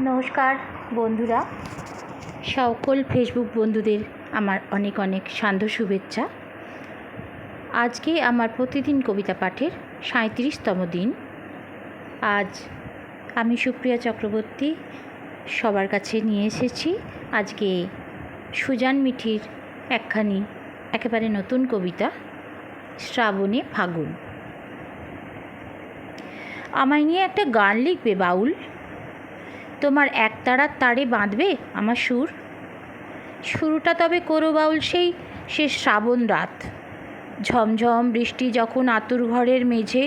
নমস্কার বন্ধুরা, সকল ফেসবুক বন্ধুদের আমার অনেক অনেক সান্ধ্য শুভেচ্ছা। আজকে আমার প্রতিদিন কবিতা পাঠের 37তম দিন। আজ আমি সুপ্রিয়া চক্রবর্তী সবার কাছে নিয়ে এসেছি আজকে সুজান মিঠির একখানি একেবারে নতুন কবিতা, শ্রাবণে ফাগুন। আমায় নিয়ে একটা গান লিখবে বাউল? তোমার একতারার তারে বাঁধবে আমার সুর? শুরুটা তবে করো বাউল সে শ্রাবণ রাত, ঝমঝম বৃষ্টি যখন আতুর ঘরের মেঝে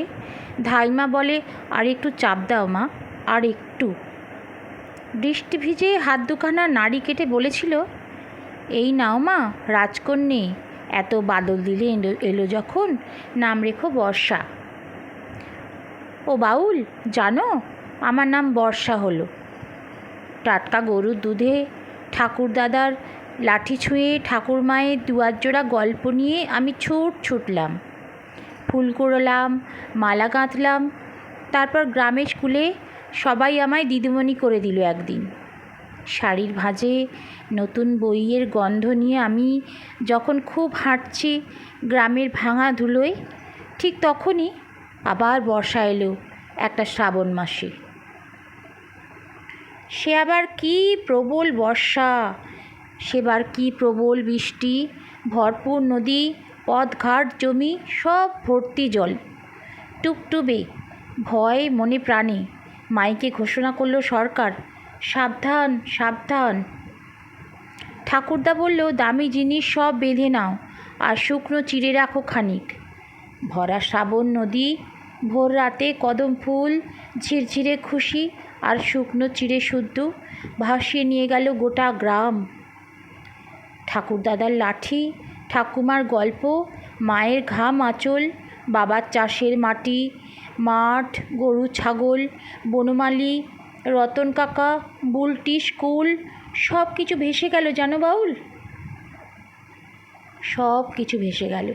ধাইমা বলে, আর একটু চাপ দাও মা, আর একটু। বৃষ্টি ভিজে হাত দুখানা নাড়ি কেটে বলেছিল, এই নাও মা রাজকন্যে, এত বাদল দিলে এলো যখন, নাম রেখো বর্ষা। ও বাউল জানো, আমার নাম বর্ষা হলো। টাটকা গরুর দুধে ঠাকুরদাদার লাঠি ছুঁয়ে ঠাকুর মায়ের দুয়ার জোড়া গল্প নিয়ে আমি ছুটলাম, ফুল কুড়োলাম, মালা গাঁথলাম। তারপর গ্রামের স্কুলে সবাই আমায় দিদিমণি করে দিল একদিন। শাড়ির ভাঁজে নতুন বইয়ের গন্ধ নিয়ে আমি যখন খুব হাঁটছি গ্রামের ভাঙা ধুলোয়, ঠিক তখনই আবার বর্ষা এলো একটা শ্রাবণ মাসে। সে আবার কি প্রবল বর্ষা, সেবার কি প্রবল বৃষ্টি, ভরপুর নদী, পথঘাট জমি সব ভর্তি জল। টুপটুবে ভয় মনে প্রাণে মাইকে ঘোষণা করলো সরকার, সাবধান সাবধান। ঠাকুরদা বলল, দামি জিনিস সব বেঁধে নাও আর শুকনো চিড়ে রাখো খানিক। ভরা শ্রাবণ নদী, ভোর রাতে কদম ফুল, ঝিরঝিরে খুশি আর শুকনো চিড়ে শুদ্ধ ভাসিয়ে নিয়ে গেল গোটা গ্রাম। ঠাকুরদাদার লাঠি, ঠাকুমার গল্প, মায়ের ঘাম আঁচল, বাবার চাষের মাটি, মাঠ, গরু ছাগল, বনমালী, রতন কাকা, বুলটি স্কুল, সব কিছু ভেসে গেল জানো বাউল, সব কিছু ভেসে গেল।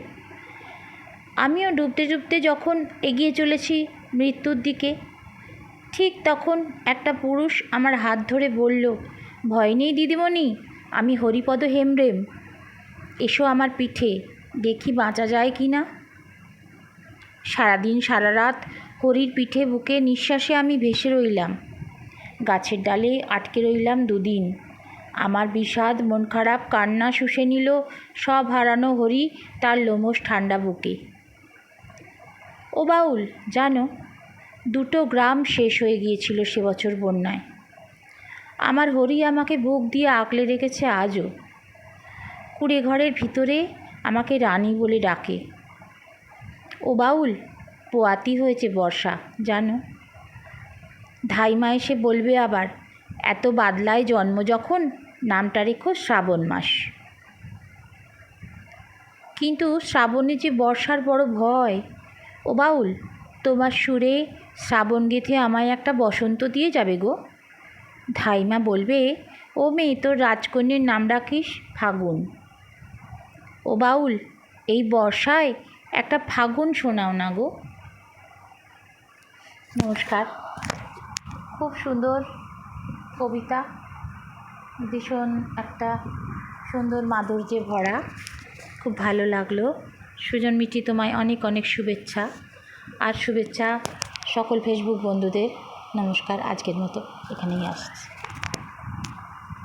আমিও ডুবতে ডুবতে যখন এগিয়ে চলেছি মৃত্যুর দিকে, ঠিক তখন একটা পুরুষ আমার হাত ধরে বলল, ভয় নেই দিদিমণি, আমি হরিপদ হেমব্রেম, এসো আমার পিঠে, দেখি বাঁচা যায় কি না। সারাদিন সারা রাত হরির পিঠে বুকে নিঃশ্বাসে আমি ভেসে রইলাম। গাছের ডালে আটকে রইলাম দুদিন। আমার বিষাদ মন খারাপ কান্না শুষে নিল সব হারানো হরি তার লোমশ ঠান্ডা বুকে। ও বাউল জানো, 2টো গ্রাম শেষ হয়ে গিয়েছিল সে বছর বন্যায়। আমার হরি আমাকে বুক দিয়ে আঁকলে রেখেছে আজও। কুড়ে ঘরের ভিতরে আমাকে রানী বলে ডাকে। ও বাউল, পোয়াতি হয়েছে বর্ষা জানো। ধাইমা এসে বলবে আবার, এত বাদলায় জন্ম যখন, নামটা রেখো শ্রাবণ মাস। কিন্তু শ্রাবণে যে বর্ষার বড় ভয়। ও বাউল, তোমার সুরে শ্রাবণ গেঁথে আমায় একটা বসন্ত দিয়ে যাবে গো। ধাইমা বলবে, ও মেয়ে তোর রাজকন্যের নাম রাখিস ফাগুন। ও বাউল, এই বর্ষায় একটা ফাগুন শোনাও না গো। নমস্কার। খুব সুন্দর কবিতা, ভীষণ একটা সুন্দর মাধুর্যে ভরা, খুব ভালো লাগলো। সুজন মিঠি, তোমায় অনেক অনেক শুভেচ্ছা। আর শুভেচ্ছা সকল ফেসবুক বন্ধুদের। নমস্কার, আজকের মতো এখানেই আসছি।